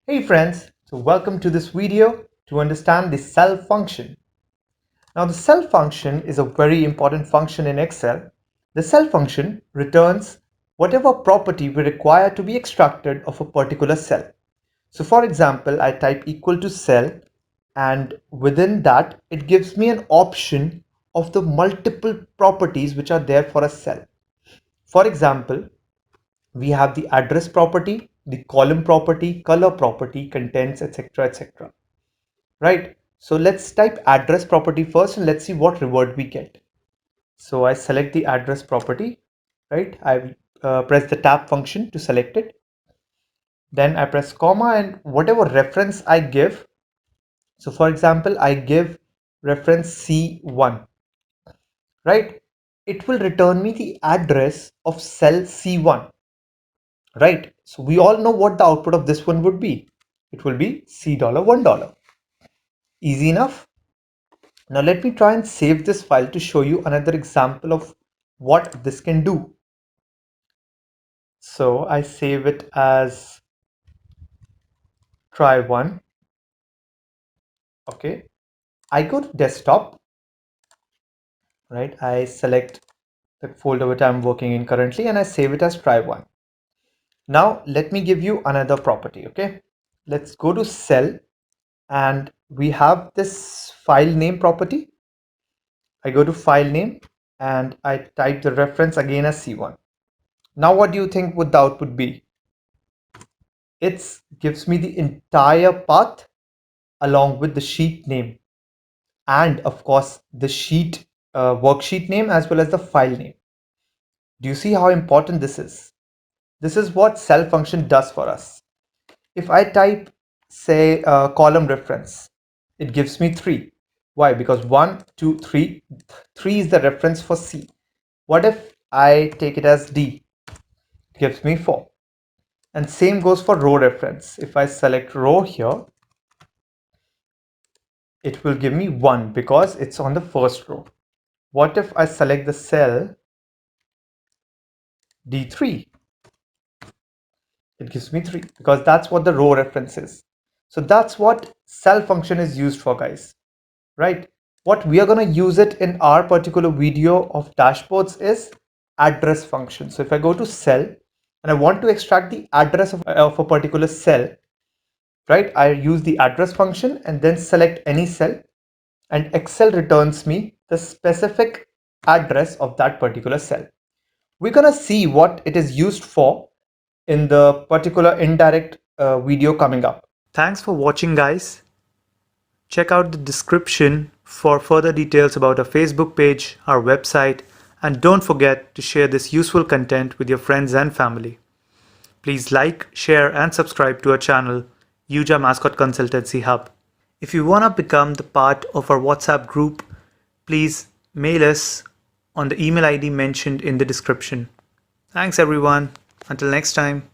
Hey friends, so welcome to this video to understand the cell function. Now the cell function is a very important function in Excel. The cell function returns whatever property we require to be extracted of a particular cell. So for example, I type equal to cell and within that it gives me an option of the multiple properties which are there for a cell. For example, we have the address property, the column property, color property, contents, etc. etc. Right? So let's type address property first and let's see what reward we get. So I select the address property, right? I press the tab function to select it. Then I press comma and whatever reference I give. So for example, I give reference C1, right? It will return me the address of cell C1. Right, so we all know what the output of this one would be. It will be $1. Easy enough. Now let me try and save this file to show you another example of what this can do. So I save it as try1. Okay, I go to desktop, right? I select the folder which I'm working in currently and I save it as try1. Now let me give you another property. Okay, let's go to cell and we have this file name property. I go to file name and I type the reference again as C1. Now what do you think would the output be? It gives me the entire path along with the sheet name and of course the sheet worksheet name as well as the file name. Do you see how important this is? This is what cell function does for us. If I type say column reference, it gives me 3. Why? Because 1, 2, 3. 3 is the reference for C. What if I take it as D? It gives me 4. And same goes for row reference. If I select row here, it will give me 1 because it's on the first row. What if I select the cell D3? It gives me 3 because that's what the row reference is. So that's what cell function is used for, guys. Right? What we are going to use it in our particular video of dashboards is address function. So if I go to cell and I want to extract the address of a particular cell, right? I use the address function and then select any cell and Excel returns me the specific address of that particular cell. We're going to see what it is used for in the particular indirect video coming up. Thanks for watching, guys. Check out the description for further details about our Facebook page, our website, and don't forget to share this useful content with your friends and family. Please like, share, and subscribe to our channel, Yuja Mascot Consultancy Hub. If you want to become the part of our WhatsApp group, please mail us on the email ID mentioned in the description. Thanks everyone. Until next time.